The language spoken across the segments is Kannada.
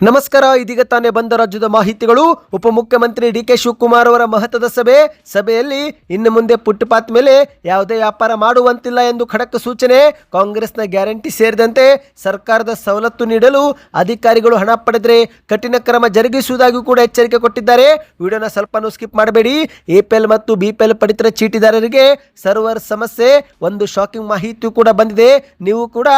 ನಮಸ್ಕಾರ. ಇದೀಗ ತಾನೇ ಬಂದ ರಾಜ್ಯದ ಮಾಹಿತಿಗಳು. ಉಪಮುಖ್ಯಮಂತ್ರಿ ಡಿ.ಕೆ. ಶಿವಕುಮಾರ್ ಅವರ ಮಹತ್ವದ ಸಭೆಯಲ್ಲಿ ಇನ್ನು ಮುಂದೆ ಫುಟ್ಪಾತ್ ಮೇಲೆ ಯಾವುದೇ ವ್ಯಾಪಾರ ಮಾಡುವಂತಿಲ್ಲ ಎಂದು ಖಡಕ್ ಸೂಚನೆ. ಕಾಂಗ್ರೆಸ್ನ ಗ್ಯಾರಂಟಿ ಸೇರಿದಂತೆ ಸರ್ಕಾರದ ಸವಲತ್ತು ನೀಡಲು ಅಧಿಕಾರಿಗಳು ಹಣ ಪಡೆದರೆ ಕಠಿಣ ಕ್ರಮ ಜರುಗಿಸುವುದಾಗಿ ಕೂಡ ಎಚ್ಚರಿಕೆ ಕೊಟ್ಟಿದ್ದಾರೆ. ವಿಡಿಯೋನ ಸ್ವಲ್ಪ ಸ್ಕಿಪ್ ಮಾಡಬೇಡಿ. ಎಪಿಎಲ್ ಮತ್ತು ಬಿಪಿಎಲ್ ಪಡಿತರ ಚೀಟಿದಾರರಿಗೆ ಸರ್ವರ್ ಸಮಸ್ಯೆ, ಒಂದು ಶಾಕಿಂಗ್ ಮಾಹಿತಿ ಕೂಡ ಬಂದಿದೆ. ನೀವು ಕೂಡ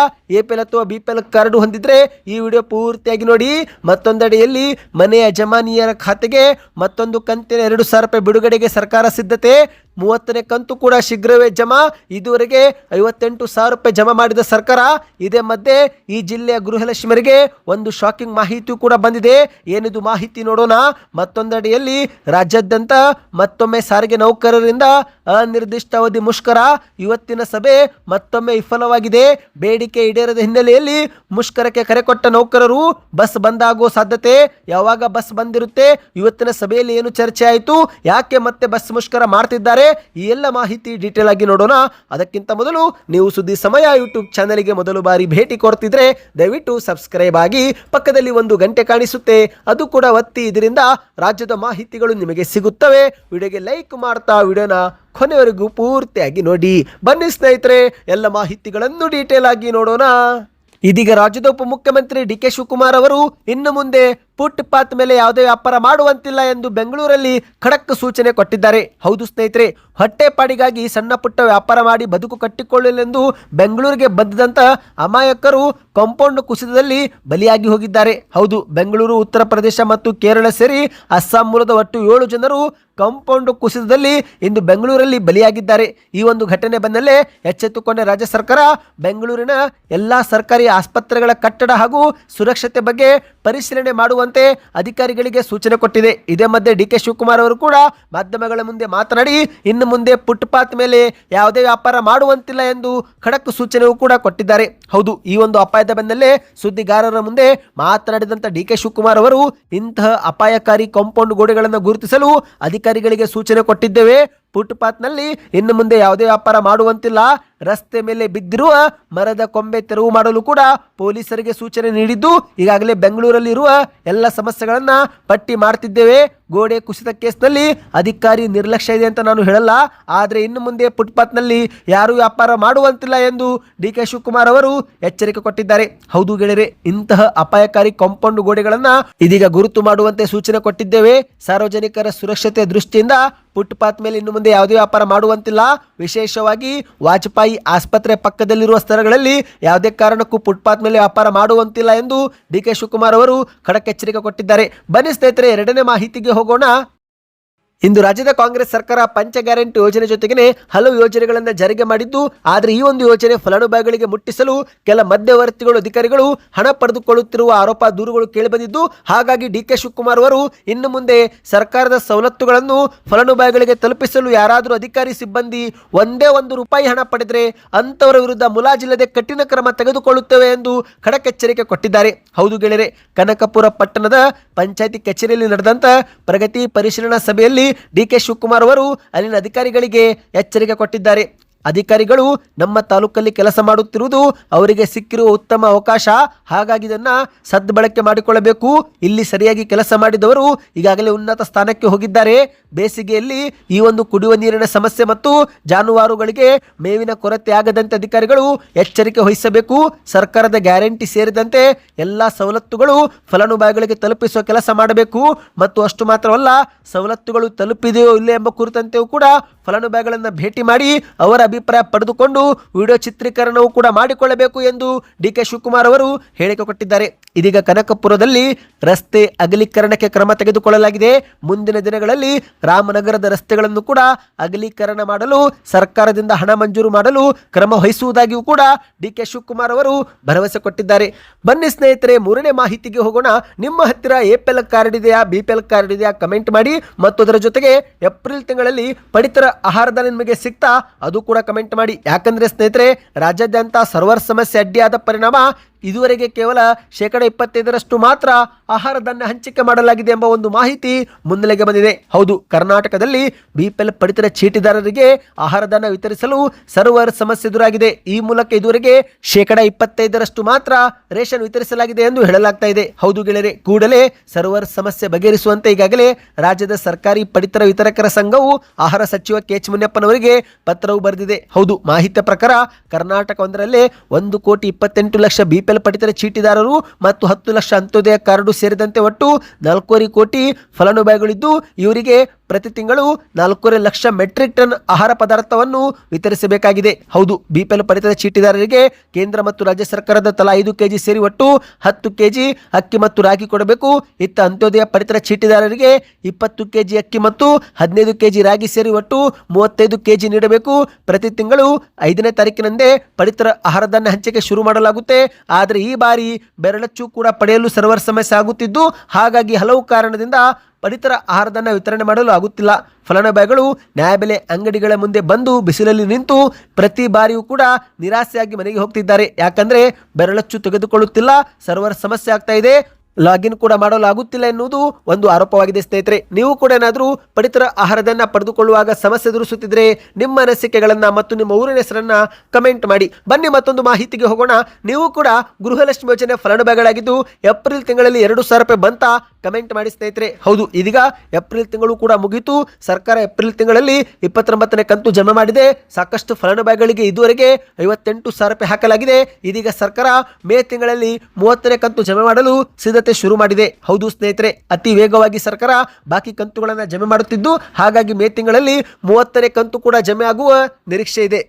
ಎಪಿಎಲ್ ಅಥವಾ ಬಿಪಿಎಲ್ ಕಾರ್ಡ್ ಹೊಂದಿದ್ರೆ ಈ ವಿಡಿಯೋ ಪೂರ್ತಿಯಾಗಿ ನೋಡಿ. ಮತ್ತೊಂದೆಡೆಯಲ್ಲಿ ಮನೆ ಯಜಮಾನಿಯರ ಖಾತೆಗೆ ಮತ್ತೊಂದು ಕಂತಿನ 2,000 ರೂಪಾಯಿ ಬಿಡುಗಡೆಗೆ ಸರ್ಕಾರ ಸಿದ್ಧತೆ. 30ನೇ ಕಂತು ಕೂಡ ಶೀಘ್ರವೇ ಜಮಾ. ಇದುವರೆಗೆ 58,000 ರೂಪಾಯಿ ಜಮಾ ಮಾಡಿದ ಸರ್ಕಾರ. ಇದೇ ಮಧ್ಯೆ ಈ ಜಿಲ್ಲೆಯ ಗೃಹಲಕ್ಷ್ಮಿಯರಿಗೆ ಒಂದು ಶಾಕಿಂಗ್ ಮಾಹಿತಿ ಕೂಡ ಬಂದಿದೆ. ಏನಿದು ಮಾಹಿತಿ ನೋಡೋಣ. ಮತ್ತೊಂದೆಡೆಯಲ್ಲಿ ರಾಜ್ಯಾದ್ಯಂತ ಮತ್ತೊಮ್ಮೆ ಸಾರಿಗೆ ನೌಕರರಿಂದ ಅನಿರ್ದಿಷ್ಟ ಅವಧಿ ಮುಷ್ಕರ. ಇವತ್ತಿನ ಸಭೆ ಮತ್ತೊಮ್ಮೆ ವಿಫಲವಾಗಿದೆ. ಬೇಡಿಕೆ ಈಡೇರದ ಹಿನ್ನೆಲೆಯಲ್ಲಿ ಮುಷ್ಕರಕ್ಕೆ ಕರೆ ಕೊಟ್ಟ ನೌಕರರು ಬಸ್ ಬಂದಾಗುವ ಸಾಧ್ಯತೆ. ಯಾವಾಗ ಬಸ್ ಬಂದಿರುತ್ತೆ, ಇವತ್ತಿನ ಸಭೆಯಲ್ಲಿ ಏನು ಚರ್ಚೆ ಆಯಿತು, ಯಾಕೆ ಮತ್ತೆ ಬಸ್ ಮುಷ್ಕರ ಮಾಡ್ತಿದ್ದಾರೆ, ಈ ಎಲ್ಲ ಮಾಹಿತಿ ಡೀಟೇಲ್ ಆಗಿ ನೋಡೋಣ. ಅದಕ್ಕಿಂತ ಮೊದಲು ನೀವು ಸುದ್ದಿ ಸಮಯ ಯೂಟ್ಯೂಬ್ ಚಾನೆಲ್ಗೆ ಮೊದಲು ಬಾರಿ ಭೇಟಿ ಕೊಡ್ತಿದ್ರೆ ದಯವಿಟ್ಟು ಸಬ್ಸ್ಕ್ರೈಬ್ ಆಗಿ, ಪಕ್ಕದಲ್ಲಿ ಒಂದು ಗಂಟೆ ಕಾಣಿಸುತ್ತೆ ಅದು ಕೂಡ ಒತ್ತಿ. ಇದರಿಂದ ರಾಜ್ಯದ ಮಾಹಿತಿಗಳು ನಿಮಗೆ ಸಿಗುತ್ತವೆ. ವಿಡಿಯೋಗೆ ಲೈಕ್ ಮಾಡ್ತಾ ವಿಡಿಯೋನ ಕೊನೆವರೆಗೂ ಪೂರ್ತಿಯಾಗಿ ನೋಡಿ. ಬನ್ನಿ ಸ್ನೇಹಿತರೆ, ಎಲ್ಲ ಮಾಹಿತಿಗಳನ್ನು ಡೀಟೇಲ್ ಆಗಿ ನೋಡೋಣ. ಇದೀಗ ರಾಜ್ಯದ ಉಪಮುಖ್ಯಮಂತ್ರಿ ಡಿ.ಕೆ. ಶಿವಕುಮಾರ್ ಅವರು ಇನ್ನು ಮುಂದೆ ಫುಟ್ಪಾತ್ ಮೇಲೆ ಯಾವುದೇ ವ್ಯಾಪಾರ ಮಾಡುವಂತಿಲ್ಲ ಎಂದು ಬೆಂಗಳೂರಲ್ಲಿ ಖಡಕ್ ಸೂಚನೆ ಕೊಟ್ಟಿದ್ದಾರೆ. ಹೌದು ಸ್ನೇಹಿತರೆ, ಹೊಟ್ಟೆಪಾಡಿಗಾಗಿ ಸಣ್ಣ ಪುಟ್ಟ ವ್ಯಾಪಾರ ಮಾಡಿ ಬದುಕು ಕಟ್ಟಿಕೊಳ್ಳಲೆಂದು ಬೆಂಗಳೂರಿಗೆ ಬಂದಿದ್ದಂಥ ಅಮಾಯಕರು ಕಾಂಪೌಂಡ್ ಕುಸಿತದಲ್ಲಿ ಬಲಿಯಾಗಿ ಹೋಗಿದ್ದಾರೆ. ಹೌದು, ಬೆಂಗಳೂರು, ಉತ್ತರ ಪ್ರದೇಶ ಮತ್ತು ಕೇರಳ ಸೇರಿ ಅಸ್ಸಾಂ ಮೂಲದ ಒಟ್ಟು 7 ಜನರು ಕಾಂಪೌಂಡ್ ಕುಸಿತದಲ್ಲಿ ಇಂದು ಬೆಂಗಳೂರಲ್ಲಿ ಬಲಿಯಾಗಿದ್ದಾರೆ. ಈ ಒಂದು ಘಟನೆ ಬೆನ್ನಲ್ಲೇ ಎಚ್ಚೆತ್ತುಕೊಂಡ ರಾಜ್ಯ ಸರ್ಕಾರ ಬೆಂಗಳೂರಿನ ಎಲ್ಲಾ ಸರ್ಕಾರಿ ಆಸ್ಪತ್ರೆಗಳ ಕಟ್ಟಡ ಹಾಗೂ ಸುರಕ್ಷತೆ ಬಗ್ಗೆ ಪರಿಶೀಲನೆ ಮಾಡುವಂತೆ ಅಧಿಕಾರಿಗಳಿಗೆ ಸೂಚನೆ ಕೊಟ್ಟಿದೆ. ಇದೇ ಮಧ್ಯೆ ಡಿ.ಕೆ. ಶಿವಕುಮಾರ್ ಅವರು ಕೂಡ ಮಾಧ್ಯಮಗಳ ಮುಂದೆ ಮಾತನಾಡಿ ಇನ್ನು ಮುಂದೆ ಫುಟ್ಪಾತ್ ಮೇಲೆ ಯಾವುದೇ ವ್ಯಾಪಾರ ಮಾಡುವಂತಿಲ್ಲ ಎಂದು ಖಡಕ್ ಸೂಚನೆಯೂ ಕೂಡ ಕೊಟ್ಟಿದ್ದಾರೆ. ಹೌದು, ಈ ಒಂದು ಅಪಾಯದ ಬೆನ್ನಲ್ಲೇ ಸುದ್ದಿಗಾರರ ಮುಂದೆ ಮಾತನಾಡಿದಂಥ ಡಿ.ಕೆ. ಶಿವಕುಮಾರ್ ಅವರು ಇಂತಹ ಅಪಾಯಕಾರಿ ಕಾಂಪೌಂಡ್ ಗೋಡೆಗಳನ್ನು ಗುರುತಿಸಲು ಅಧಿಕಾರಿಗಳಿಗೆ ಸೂಚನೆ ಕೊಟ್ಟಿದ್ದೇವೆ. ಫುಟ್ಪಾತ್ನಲ್ಲಿ ಇನ್ನು ಮುಂದೆ ಯಾವುದೇ ವ್ಯಾಪಾರ ಮಾಡುವಂತಿಲ್ಲ. ರಸ್ತೆ ಮೇಲೆ ಬಿದ್ದಿರುವ ಮರದ ಕೊಂಬೆ ತೆರವು ಮಾಡಲು ಕೂಡ ಪೊಲೀಸರಿಗೆ ಸೂಚನೆ ನೀಡಿದ್ದು, ಈಗಾಗಲೇ ಬೆಂಗಳೂರಲ್ಲಿ ಇರುವ ಎಲ್ಲ ಸಮಸ್ಯೆಗಳನ್ನ ಪಟ್ಟಿ ಮಾಡ್ತಿದ್ದೇವೆ. ಗೋಡೆ ಕುಸಿತ ಕೇಸ್ನಲ್ಲಿ ಅಧಿಕಾರಿ ನಿರ್ಲಕ್ಷ್ಯ ಇದೆ ಅಂತ ನಾನು ಹೇಳಲ್ಲ, ಆದರೆ ಇನ್ನು ಮುಂದೆ ಫುಟ್ಪಾತ್ನಲ್ಲಿ ಯಾರು ವ್ಯಾಪಾರ ಮಾಡುವಂತಿಲ್ಲ ಎಂದು ಡಿ.ಕೆ. ಶಿವಕುಮಾರ್ ಅವರು ಎಚ್ಚರಿಕೆ ಕೊಟ್ಟಿದ್ದಾರೆ. ಹೌದು ಗೆಳೆಯರೆ, ಇಂತಹ ಅಪಾಯಕಾರಿ ಕಾಂಪೌಂಡ್ ಗೋಡೆಗಳನ್ನ ಇದೀಗ ಗುರುತು ಮಾಡುವಂತೆ ಸೂಚನೆ ಕೊಟ್ಟಿದ್ದೇವೆ. ಸಾರ್ವಜನಿಕರ ಸುರಕ್ಷತೆ ದೃಷ್ಟಿಯಿಂದ ಫುಟ್ಪಾತ್ ಮೇಲೆ ಇನ್ನು ಮುಂದೆ ಯಾವುದೇ ವ್ಯಾಪಾರ ಮಾಡುವಂತಿಲ್ಲ. ವಿಶೇಷವಾಗಿ ವಾಜಪೇಯಿ ಆಸ್ಪತ್ರೆ ಪಕ್ಕದಲ್ಲಿರುವ ಸ್ಥಳಗಳಲ್ಲಿ ಯಾವುದೇ ಕಾರಣಕ್ಕೂ ಫುಟ್ಪಾತ್ ಮೇಲೆ ವ್ಯಾಪಾರ ಮಾಡುವಂತಿಲ್ಲ ಎಂದು ಡಿ.ಕೆ. ಶಿವಕುಮಾರ್ ಅವರು ಖಡಕ್ ಎಚ್ಚರಿಕೆ ಕೊಟ್ಟಿದ್ದಾರೆ. ಬನ್ನಿ ಸ್ನೇಹಿತರೆ, ಎರಡನೇ ಮಾಹಿತಿಗೆ ಹೋಗೋಣ. ಇಂದು ರಾಜ್ಯದ ಕಾಂಗ್ರೆಸ್ ಸರ್ಕಾರ ಪಂಚ ಗ್ಯಾರಂಟಿ ಯೋಜನೆ ಜೊತೆಗೆ ಹಲವು ಯೋಜನೆಗಳನ್ನು ಜಾರಿಗೆ ಮಾಡಿದ್ದು, ಆದರೆ ಈ ಒಂದು ಯೋಜನೆ ಫಲಾನುಭವಿಗಳಿಗೆ ಮುಟ್ಟಿಸಲು ಕೆಲ ಮಧ್ಯವರ್ತಿಗಳು, ಅಧಿಕಾರಿಗಳು ಹಣ ಪಡೆದುಕೊಳ್ಳುತ್ತಿರುವ ಆರೋಪ ದೂರುಗಳು ಕೇಳಿಬಂದಿದ್ದು, ಹಾಗಾಗಿ ಡಿ.ಕೆ. ಶಿವಕುಮಾರ್ ಅವರು ಇನ್ನು ಮುಂದೆ ಸರ್ಕಾರದ ಸವಲತ್ತುಗಳನ್ನು ಫಲಾನುಭವಿಗಳಿಗೆ ತಲುಪಿಸಲು ಯಾರಾದರೂ ಅಧಿಕಾರಿ, ಸಿಬ್ಬಂದಿ ಒಂದೇ ₹1 ಹಣ ಪಡೆದರೆ ಅಂತವರ ವಿರುದ್ಧ ಮುಲಾಜಿಲ್ಲದೆ ಕಠಿಣ ಕ್ರಮ ತೆಗೆದುಕೊಳ್ಳುತ್ತೇವೆ ಎಂದು ಖಡಕ್ ಎಚ್ಚರಿಕೆ ಕೊಟ್ಟಿದ್ದಾರೆ. ಹೌದು ಗೆಳೆಯರೆ, ಕನಕಪುರ ಪಟ್ಟಣದ ಪಂಚಾಯಿತಿ ಕಚೇರಿಯಲ್ಲಿ ನಡೆದಂತ ಪ್ರಗತಿ ಪರಿಶೀಲನಾ ಸಭೆಯಲ್ಲಿ ಡಿ.ಕೆ. ಶಿವಕುಮಾರ್ ಅವರು ಅಲ್ಲಿನ ಅಧಿಕಾರಿಗಳಿಗೆ ಎಚ್ಚರಿಕೆ ಕೊಟ್ಟಿದ್ದಾರೆ. ಅಧಿಕಾರಿಗಳು ನಮ್ಮ ತಾಲೂಕಲ್ಲಿ ಕೆಲಸ ಮಾಡುತ್ತಿರುವುದು ಅವರಿಗೆ ಸಿಕ್ಕಿರುವ ಉತ್ತಮ ಅವಕಾಶ, ಹಾಗಾಗಿ ಇದನ್ನ ಸದ್ಬಳಕೆ ಮಾಡಿಕೊಳ್ಳಬೇಕು. ಇಲ್ಲಿ ಸರಿಯಾಗಿ ಕೆಲಸ ಮಾಡಿದವರು ಈಗಾಗಲೇ ಉನ್ನತ ಸ್ಥಾನಕ್ಕೆ ಹೋಗಿದ್ದಾರೆ. ಬೇಸಿಗೆಯಲ್ಲಿ ಈ ಒಂದು ಕುಡಿಯುವ ನೀರಿನ ಸಮಸ್ಯೆ ಮತ್ತು ಜಾನುವಾರುಗಳಿಗೆ ಮೇವಿನ ಕೊರತೆ ಆಗದಂತೆ ಅಧಿಕಾರಿಗಳು ಎಚ್ಚರಿಕೆ ವಹಿಸಬೇಕು. ಸರ್ಕಾರದ ಗ್ಯಾರಂಟಿ ಸೇರಿದಂತೆ ಎಲ್ಲ ಸವಲತ್ತುಗಳು ಫಲಾನುಭವಿಗಳಿಗೆ ತಲುಪಿಸುವ ಕೆಲಸ ಮಾಡಬೇಕು. ಮತ್ತು ಅಷ್ಟು ಮಾತ್ರವಲ್ಲ, ಸವಲತ್ತುಗಳು ತಲುಪಿದೆಯೋ ಇಲ್ಲ ಎಂಬ ಕುರಿತಂತೆಯೂ ಕೂಡ ಫಲಾನುಭವಿಗಳನ್ನು ಭೇಟಿ ಮಾಡಿ ಅವರ ಅಭಿಪ್ರಾಯ ಪಡೆದುಕೊಂಡು ವಿಡಿಯೋ ಚಿತ್ರೀಕರಣವೂ ಕೂಡ ಮಾಡಿಕೊಳ್ಳಬೇಕು ಎಂದು ಡಿ.ಕೆ. ಶಿವಕುಮಾರ್ ಅವರು ಹೇಳಿಕೆ ಕೊಟ್ಟಿದ್ದಾರೆ. ಇದೀಗ ಕನಕಪುರದಲ್ಲಿ ರಸ್ತೆ ಅಗಲೀಕರಣಕ್ಕೆ ಕ್ರಮ ತೆಗೆದುಕೊಳ್ಳಲಾಗಿದೆ. ಮುಂದಿನ ದಿನಗಳಲ್ಲಿ ರಾಮನಗರದ ರಸ್ತೆಗಳನ್ನು ಕೂಡ ಅಗಲೀಕರಣ ಮಾಡಲು ಸರ್ಕಾರದಿಂದ ಹಣ ಮಂಜೂರು ಮಾಡಲು ಕ್ರಮ ವಹಿಸುವುದಾಗಿಯೂ ಕೂಡ ಡಿ.ಕೆ. ಶಿವಕುಮಾರ್ ಅವರು ಭರವಸೆ ಕೊಟ್ಟಿದ್ದಾರೆ. ಬನ್ನಿ ಸ್ನೇಹಿತರೆ, ಮೂರನೇ ಮಾಹಿತಿಗೆ ಹೋಗೋಣ. ನಿಮ್ಮ ಹತ್ತಿರ ಎಪಿಎಲ್ ಕಾರ್ಡ್ ಇದೆಯಾ, ಬಿಪಿಎಲ್ ಕಾರ್ಡ್ ಇದೆಯಾ, ಕಮೆಂಟ್ ಮಾಡಿ. ಮತ್ತು ಅದರ ಜೊತೆಗೆ ಏಪ್ರಿಲ್ ತಿಂಗಳಲ್ಲಿ ಪಡಿತರ ಆಹಾರಧನ ನಿಮಗೆ ಸಿಗ್ತಾ, ಅದು ಕೂಡ ಕಮೆಂಟ್ ಮಾಡಿ. ಯಾಕಂದ್ರೆ ಸ್ನೇಹಿತರೆ, ರಾಜ್ಯಾದ್ಯಂತ ಸರ್ವರ್ ಸಮಸ್ಯೆ ಅಡ್ಡಿಯಾದ ಪರಿಣಾಮ ಇದುವರೆಗೆ ಕೇವಲ 25% ಮಾತ್ರ ಆಹಾರ ಧಾನ್ಯ ಹಂಚಿಕೆ ಮಾಡಲಾಗಿದೆ ಎಂಬ ಒಂದು ಮಾಹಿತಿ ಮುನ್ನೆಲೆಗೆ ಬಂದಿದೆ. ಹೌದು, ಕರ್ನಾಟಕದಲ್ಲಿ ಬಿಪಿಎಲ್ ಪಡಿತರ ಚೀಟಿದಾರರಿಗೆ ಆಹಾರ ಧಾನ್ಯ ವಿತರಿಸಲು ಸರ್ವರ್ ಸಮಸ್ಯೆ ಎದುರಾಗಿದೆ. ಈ ಮೂಲಕ ಇದುವರೆಗೆ 25% ಮಾತ್ರ ರೇಷನ್ ವಿತರಿಸಲಾಗಿದೆ ಎಂದು ಹೇಳಲಾಗ್ತಾ ಇದೆ. ಹೌದು ಗೆಳೆಯರೆ, ಕೂಡಲೇ ಸರ್ವರ್ ಸಮಸ್ಯೆ ಬಗೆಹರಿಸುವಂತೆ ಈಗಾಗಲೇ ರಾಜ್ಯದ ಸರ್ಕಾರಿ ಪಡಿತರ ವಿತರಕರ ಸಂಘವು ಆಹಾರ ಸಚಿವ ಕೆ.ಎಚ್. ಮುನಿಯಪ್ಪನವರಿಗೆ ಪತ್ರವು ಬರೆದಿದೆ. ಹೌದು, ಮಾಹಿತಿಯ ಪ್ರಕಾರ ಕರ್ನಾಟಕ ಒಂದರಲ್ಲೇ 1,28,00,000 ಬಿಪಿಎಲ್ ಪಡಿತರ ಚೀಟಿದಾರರು ಮತ್ತು 10 ಲಕ್ಷ ಅಂತ್ಯೋದಯ ಕಾರ್ಡು ಸೇರಿದಂತೆ ಒಟ್ಟು 4.5 ಕೋಟಿ ಫಲಾನುಭವಿಗಳಿದ್ದು ಇವರಿಗೆ ಪ್ರತಿ ತಿಂಗಳು 4.5 ಲಕ್ಷ ಮೆಟ್ರಿಕ್ ಟನ್ ಆಹಾರ ಪದಾರ್ಥವನ್ನು ವಿತರಿಸಬೇಕಾಗಿದೆ. ಹೌದು, ಬಿಪಿಎಲ್ ಪಡಿತರ ಚೀಟಿದಾರರಿಗೆ ಕೇಂದ್ರ ಮತ್ತು ರಾಜ್ಯ ಸರ್ಕಾರದ ತಲಾ 5 ಕೆಜಿ ಸೇರಿ ಒಟ್ಟು 10 ಕೆಜಿ ಅಕ್ಕಿ ಮತ್ತು ರಾಗಿ ಕೊಡಬೇಕು. ಇತ್ತ ಅಂತ್ಯೋದಯ ಪಡಿತರ ಚೀಟಿದಾರರಿಗೆ 20 ಕೆಜಿ ಅಕ್ಕಿ ಮತ್ತು 15 ಕೆಜಿ ರಾಗಿ ಸೇರಿ ಒಟ್ಟು 35 ಕೆಜಿ ನೀಡಬೇಕು. ಪ್ರತಿ ತಿಂಗಳು 5ನೇ ತಾರೀಕಿನಂದೇ ಪಡಿತರ ಆಹಾರ ಧಾನ್ಯ ಹಂಚಿಕೆ ಶುರು ಮಾಡಲಾಗುತ್ತೆ. ಆದರೆ ಈ ಬಾರಿ ಬೆರಳಚ್ಚು ಕೂಡ ಪಡೆಯಲು ಸರ್ವರ್ ಸಮಸ್ಯೆ ಆಗುತ್ತಿದ್ದು, ಹಾಗಾಗಿ ಹಲವು ಕಾರಣದಿಂದ ಪಡಿತರ ಆಹಾರ ಧಾನ್ಯ ವಿತರಣೆ ಮಾಡಲು ಆಗುತ್ತಿಲ್ಲ. ಫಲಾನುಭವಿಗಳು ನ್ಯಾಯಬೆಲೆ ಅಂಗಡಿಗಳ ಮುಂದೆ ಬಂದು ಬಿಸಿಲಲ್ಲಿ ನಿಂತು ಪ್ರತಿ ಬಾರಿಯೂ ಕೂಡ ನಿರಾಸೆಯಾಗಿ ಮನೆಗೆ ಹೋಗ್ತಿದ್ದಾರೆ. ಯಾಕಂದ್ರೆ ಬೆರಳಚ್ಚು ತೆಗೆದುಕೊಳ್ಳುತ್ತಿಲ್ಲ, ಸರ್ವರ್ ಸಮಸ್ಯೆ ಆಗ್ತಾ ಇದೆ, ಲಾಗಿನ್ ಕೂಡ ಮಾಡಲು ಆಗುತ್ತಿಲ್ಲ ಎನ್ನುವುದು ಒಂದು ಆರೋಪವಾಗಿದೆ. ಸ್ನೇಹಿತರೆ, ನೀವು ಕೂಡ ಏನಾದರೂ ಪಡಿತರ ಆಹಾರದನ್ನ ಪಡೆದುಕೊಳ್ಳುವಾಗ ಸಮಸ್ಯೆ ಎದುರಿಸುತ್ತಿದ್ರೆ ನಿಮ್ಮ ಅನಿಸಿಕೆಗಳನ್ನ ಮತ್ತು ನಿಮ್ಮ ಊರಿನ ಹೆಸರನ್ನ ಕಮೆಂಟ್ ಮಾಡಿ. ಬನ್ನಿ ಮತ್ತೊಂದು ಮಾಹಿತಿಗೆ ಹೋಗೋಣ. ನೀವು ಕೂಡ ಗೃಹಲಕ್ಷ್ಮಿ ಯೋಜನೆ ಫಲಾನುಭವಿಗಳಾಗಿದ್ದು ಏಪ್ರಿಲ್ ತಿಂಗಳಲ್ಲಿ 2,000 ರೂಪಾಯಿ ಬಂತ? ಕಮೆಂಟ್ ಮಾಡಿ ಸ್ನೇಹಿತರೆ. ಹೌದು, ಇದೀಗ ಏಪ್ರಿಲ್ ತಿಂಗಳು ಕೂಡ ಮುಗಿತು. ಸರ್ಕಾರ ಏಪ್ರಿಲ್ ತಿಂಗಳಲ್ಲಿ 29ನೇ ಕಂತು ಜಮಾ ಮಾಡಿದೆ. ಸಾಕಷ್ಟು ಫಲಾನುಭವಿಗಳಿಗೆ ಇದುವರೆಗೆ 58,000 ರೂಪಾಯಿ ಹಾಕಲಾಗಿದೆ. ಇದೀಗ ಸರ್ಕಾರ ಮೇ ತಿಂಗಳಲ್ಲಿ 30ನೇ ಕಂತು ಜಮಾ ಮಾಡಲು ಸಿದ್ಧತೆ ಶುರು ಮಾಡಿದೆ. ಹೌದು ಸ್ನೇಹಿತರೆ, ಅತಿ ವೇಗವಾಗಿ ಸರ್ಕಾರ ಬಾಕಿ ಕಂತುಗಳನ್ನು ಜಮೆ ಮಾಡುತ್ತಿದ್ದು, ಹಾಗಾಗಿ ಮೇ ತಿಂಗಳಲ್ಲಿ 30ನೇ ಕಂತು ಕೂಡ ಜಮೆ ಆಗುವ ನಿರೀಕ್ಷೆ ಇದೆ.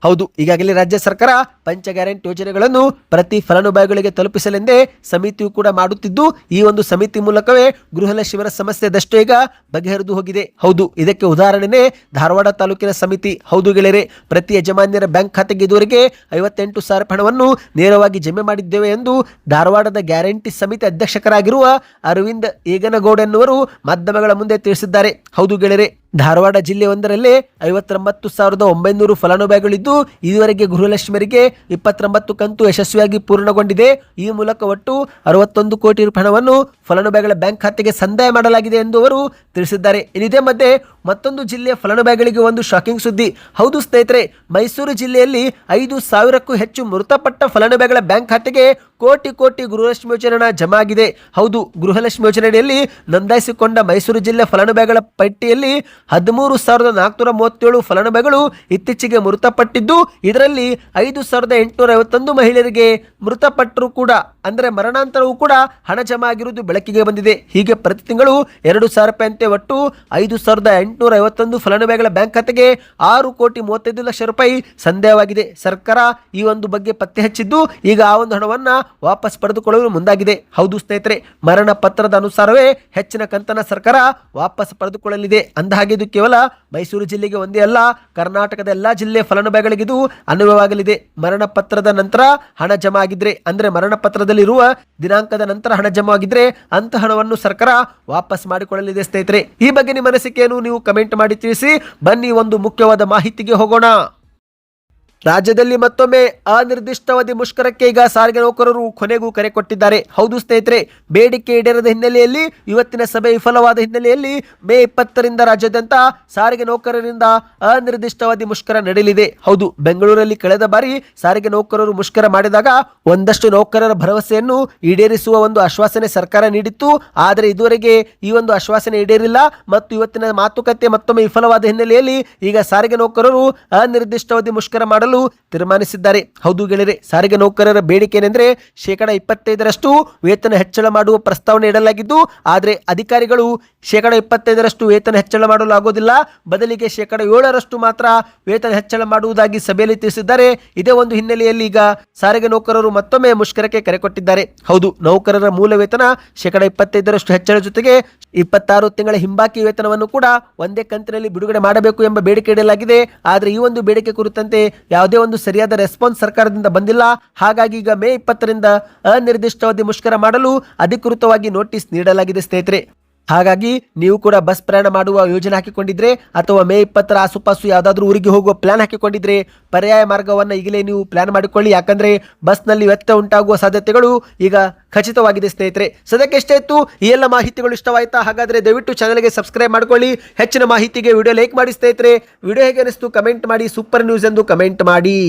ಹೌದು, ಈಗಾಗಲೇ ರಾಜ್ಯ ಸರ್ಕಾರ ಪಂಚ ಗ್ಯಾರಂಟಿ ಯೋಜನೆಗಳನ್ನು ಪ್ರತಿ ಫಲಾನುಭವಿಗಳಿಗೆ ತಲುಪಿಸಲೆಂದೇ ಸಮಿತಿಯು ಕೂಡ ಮಾಡುತ್ತಿದ್ದು, ಈ ಒಂದು ಸಮಿತಿ ಮೂಲಕವೇ ಗೃಹಲಕ್ಷ್ಮಿಯರ ಸಮಸ್ಯೆ ದಷ್ಟು ಈಗ ಬಗೆಹರಿದು ಹೋಗಿದೆ. ಹೌದು, ಇದಕ್ಕೆ ಉದಾಹರಣೆನೇ ಧಾರವಾಡ ತಾಲೂಕಿನ ಸಮಿತಿ. ಹೌದು ಗೆಳೆಯರೆ, ಪ್ರತಿ ಯಜಮಾನ್ಯರ ಬ್ಯಾಂಕ್ ಖಾತೆಗೆ ಇದುವರೆಗೆ 58,000 ಹಣವನ್ನು ನೇರವಾಗಿ ಜಮೆ ಮಾಡಿದ್ದೇವೆ ಎಂದು ಧಾರವಾಡದ ಗ್ಯಾರಂಟಿ ಸಮಿತಿ ಅಧ್ಯಕ್ಷರಾಗಿರುವ ಅರವಿಂದ್ ಏಗನಗೌಡ ಎನ್ನುವರು ಮಾಧ್ಯಮಗಳ ಮುಂದೆ ತಿಳಿಸಿದ್ದಾರೆ. ಹೌದು ಗೆಳೆಯರೆ, ಧಾರವಾಡ ಜಿಲ್ಲೆ ಒಂದರಲ್ಲೇ 59,900 ಫಲಾನುಭವಿಗಳಿದ್ದು ಇದುವರೆಗೆ ಗೃಹಲಕ್ಷ್ಮಿಯರಿಗೆ 29 ಕಂತು ಯಶಸ್ವಿಯಾಗಿ ಪೂರ್ಣಗೊಂಡಿದೆ. ಈ ಮೂಲಕ ಒಟ್ಟು 61 ಕೋಟಿ ರೂಪಾಯಿ ಹಣವನ್ನು ಫಲಾನುಭವಿಗಳ ಬ್ಯಾಂಕ್ ಖಾತೆಗೆ ಸಂದಾಯ ಮಾಡಲಾಗಿದೆ ಎಂದು ಅವರು ತಿಳಿಸಿದ್ದಾರೆ. ಇದೇ ಮಧ್ಯೆ ಮತ್ತೊಂದು ಜಿಲ್ಲೆಯ ಫಲಾನುಭವಿಗಳಿಗೆ ಒಂದು ಶಾಕಿಂಗ್ ಸುದ್ದಿ. ಹೌದು ಸ್ನೇಹಿತರೆ, ಮೈಸೂರು ಜಿಲ್ಲೆಯಲ್ಲಿ 5,000ಕ್ಕೂ ಹೆಚ್ಚು ಮೃತಪಟ್ಟ ಫಲಾನುಭವಿಗಳ ಬ್ಯಾಂಕ್ ಖಾತೆಗೆ ಕೋಟಿ ಗೃಹಲಕ್ಷ್ಮಿ ಯೋಜನೆ ಜಮಾ ಆಗಿದೆ. ಹೌದು, ಗೃಹಲಕ್ಷ್ಮಿ ಯೋಜನೆಯಲ್ಲಿ ನೋಂದಾಯಿಸಿಕೊಂಡ ಮೈಸೂರು ಜಿಲ್ಲೆ ಫಲಾನುಭವಿಗಳ ಪಟ್ಟಿಯಲ್ಲಿ 13,437 ಫಲಾನುಭವಿಗಳು ಇತ್ತೀಚೆಗೆ ಮೃತಪಟ್ಟಿದ್ದು, ಇದರಲ್ಲಿ 5,851 ಮಹಿಳೆಯರಿಗೆ ಮೃತಪಟ್ಟರು ಕೂಡ ಅಂದರೆ ಮರಣಾಂತರವೂ ಕೂಡ ಹಣ ಜಮಾ ಆಗಿರುವುದು ಬೆಳಕಿಗೆ ಬಂದಿದೆ. ಹೀಗೆ ಪ್ರತಿ ತಿಂಗಳು 2,000 ರೂಪಾಯಿ ಅಂತೆ ಒಟ್ಟು 5,851 ಫಲಾನುಭವಿಗಳ ಬ್ಯಾಂಕ್ ಖಾತೆಗೆ 6,35,00,000 ರೂಪಾಯಿ ಸಂದೇಹವಾಗಿದೆ. ಸರ್ಕಾರ ಈ ಒಂದು ಬಗ್ಗೆ ಪತ್ತೆ ಹಚ್ಚಿದ್ದು ಈಗ ಆ ಒಂದು ಹಣವನ್ನ ವಾಪಸ್ ಪಡೆದುಕೊಳ್ಳಲು ಮುಂದಾಗಿದೆ. ಹೌದು ಸ್ನೇಹಿತರೆ, ಮರಣ ಪತ್ರದ ಅನುಸಾರವೇ ಹೆಚ್ಚಿನ ಕಂತನ ಸರ್ಕಾರ ವಾಪಸ್ ಪಡೆದುಕೊಳ್ಳಲಿದೆ. ಅಂದಹಾಗೆ ಇದು ಕೇವಲ ಮೈಸೂರು ಜಿಲ್ಲೆಗೆ ಒಂದೇ ಅಲ್ಲ, ಕರ್ನಾಟಕದ ಎಲ್ಲಾ ಜಿಲ್ಲೆ ಫಲಾನುಭವಿಗಳಿಗಿದು ಅನ್ವಯವಾಗಲಿದೆ. ಮರಣ ಪತ್ರದ ನಂತರ ಹಣ ಜಮಾ ಆಗಿದ್ರೆ ಅಂದ್ರೆ ಮರಣ ಪತ್ರದಲ್ಲಿರುವ ದಿನಾಂಕದ ನಂತರ ಹಣ ಜಮಾ ಆಗಿದ್ರೆ ಅಂತ ಹಣವನ್ನು ಸರ್ಕಾರ ವಾಪಸ್ ಮಾಡಿಕೊಳ್ಳಲಿದೆ. ಸ್ನೇಹಿತರೆ, ಈ ಬಗ್ಗೆ ನಿಮ್ಮ ಅನಿಸಿಕೆಯನ್ನು ನೀವು ಕಮೆಂಟ್ ಮಾಡಿ ತಿಳಿಸಿ. ಬನ್ನಿ ಒಂದು ಮುಖ್ಯವಾದ ಮಾಹಿತಿಗೆ ಹೋಗೋಣ. ರಾಜ್ಯದಲ್ಲಿ ಮತ್ತೊಮ್ಮೆ ಅನಿರ್ದಿಷ್ಟಾವಧಿ ಮುಷ್ಕರಕ್ಕೆ ಈಗ ಸಾರಿಗೆ ನೌಕರರು ಕೊನೆಗೂ ಕರೆ ಕೊಟ್ಟಿದ್ದಾರೆ. ಹೌದು ಸ್ನೇಹಿತರೆ, ಬೇಡಿಕೆ ಈಡೇರದ ಹಿನ್ನೆಲೆಯಲ್ಲಿ ಇವತ್ತಿನ ಸಭೆ ವಿಫಲವಾದ ಹಿನ್ನೆಲೆಯಲ್ಲಿ ಮೇ 20ರಿಂದ ರಾಜ್ಯಾದ್ಯಂತ ಸಾರಿಗೆ ನೌಕರರಿಂದ ಅನಿರ್ದಿಷ್ಟಾವಧಿ ಮುಷ್ಕರ ನಡೆಯಲಿದೆ. ಹೌದು, ಬೆಂಗಳೂರಲ್ಲಿ ಕಳೆದ ಬಾರಿ ಸಾರಿಗೆ ನೌಕರರು ಮುಷ್ಕರ ಮಾಡಿದಾಗ ಒಂದಷ್ಟು ನೌಕರರ ಭರವಸೆಯನ್ನು ಈಡೇರಿಸುವ ಒಂದು ಆಶ್ವಾಸನೆ ಸರ್ಕಾರ ನೀಡಿತ್ತು. ಆದರೆ ಇದುವರೆಗೆ ಈ ಒಂದು ಆಶ್ವಾಸನೆ ಈಡೇರಿಲ್ಲ ಮತ್ತು ಇವತ್ತಿನ ಮಾತುಕತೆ ಮತ್ತೊಮ್ಮೆ ವಿಫಲವಾದ ಹಿನ್ನೆಲೆಯಲ್ಲಿ ಈಗ ಸಾರಿಗೆ ನೌಕರರು ಅನಿರ್ದಿಷ್ಟಾವಧಿ ಮುಷ್ಕರ ಮಾಡಲು ತೀರ್ಮಾನಿಸಿದ್ದಾರೆ. ಹೌದು ಗೆಳೆಯರೆ, ಸಾರಿಗೆ ನೌಕರರ ಬೇಡಿಕೆ ಏನೆಂದ್ರೆ 25% ವೇತನ ಹೆಚ್ಚಳ ಮಾಡುವ ಪ್ರಸ್ತಾವನೆ ಇಡಲಾಗಿದ್ದು, ಆದರೆ ಅಧಿಕಾರಿಗಳು 25% ವೇತನ ಹೆಚ್ಚಳ ಮಾಡಲು ಆಗೋದಿಲ್ಲ, ಬದಲಿಗೆ 7% ಮಾತ್ರ ವೇತನ ಹೆಚ್ಚಳ ಮಾಡುವುದಾಗಿ ಸಭೆಯಲ್ಲಿ ತಿಳಿಸಿದ್ದಾರೆ. ಇದೇ ಒಂದು ಹಿನ್ನೆಲೆಯಲ್ಲಿ ಈಗ ಸಾರಿಗೆ ನೌಕರರು ಮತ್ತೊಮ್ಮೆ ಮುಷ್ಕರಕ್ಕೆ ಕರೆ ಕೊಟ್ಟಿದ್ದಾರೆ. ಹೌದು, ನೌಕರರ ಮೂಲ ವೇತನ 25% ಹೆಚ್ಚಳ ಜೊತೆಗೆ 26 ತಿಂಗಳ ಹಿಂಬಾಕಿ ವೇತನವನ್ನು ಕೂಡ ಒಂದೇ ಕಂತಿನಲ್ಲಿ ಬಿಡುಗಡೆ ಮಾಡಬೇಕು ಎಂಬ ಬೇಡಿಕೆ ಇಡಲಾಗಿದೆ. ಆದರೆ ಈ ಒಂದು ಬೇಡಿಕೆ ಕುರಿತಂತೆ ಯಾವುದೇ ಒಂದು ಸರಿಯಾದ ರೆಸ್ಪಾನ್ಸ್ ಸರ್ಕಾರದಿಂದ ಬಂದಿಲ್ಲ. ಹಾಗಾಗಿ ಈಗ ಮೇ 20ರಿಂದ ಅನಿರ್ದಿಷ್ಟಾವಧಿ ಮುಷ್ಕರ ಮಾಡಲು ಅಧಿಕೃತವಾಗಿ ನೋಟಿಸ್ ನೀಡಲಾಗಿದೆ. ಸ್ನೇಹಿತರೆ, ಹಾಗಾಗಿ ನೀವು ಕೂಡ ಬಸ್ ಪ್ರಯಾಣ ಮಾಡುವ ಯೋಜನೆ ಹಾಕಿಕೊಂಡಿದ್ರೆ ಅಥವಾ ಮೇ 20ರ ಆಸುಪಾಸು ಯಾವುದಾದ್ರೂ ಊರಿಗೆ ಹೋಗುವ ಪ್ಲಾನ್ ಹಾಕಿಕೊಂಡಿದ್ರೆ ಪರ್ಯಾಯ ಮಾರ್ಗವನ್ನು ಈಗಲೇ ನೀವು ಪ್ಲಾನ್ ಮಾಡಿಕೊಳ್ಳಿ. ಯಾಕಂದ್ರೆ ಬಸ್ನಲ್ಲಿ ವ್ಯತ್ಯಯ ಉಂಟಾಗುವ ಸಾಧ್ಯತೆಗಳು ಈಗ ಖಚಿತವಾಗಿದೆ ಸ್ನೇಹಿತರೆ. ಸದ್ಯಕ್ಕೆ ಎಷ್ಟೇ ಇತ್ತು, ಈ ಎಲ್ಲ ಮಾಹಿತಿಗಳು ಇಷ್ಟವಾಯ್ತಾ? ಹಾಗಾದ್ರೆ ದಯವಿಟ್ಟು ಚಾನಲ್ಗೆ ಸಬ್ಸ್ಕ್ರೈಬ್ ಮಾಡ್ಕೊಳ್ಳಿ. ಹೆಚ್ಚಿನ ಮಾಹಿತಿಗೆ ವಿಡಿಯೋ ಲೈಕ್ ಮಾಡಿ ಸ್ನೇಹಿತರೆ. ವಿಡಿಯೋ ಹೇಗೆ ಅನಿಸ್ತು ಕಮೆಂಟ್ ಮಾಡಿ. ಸೂಪರ್ ನ್ಯೂಸ್ ಎಂದು ಕಮೆಂಟ್ ಮಾಡಿ.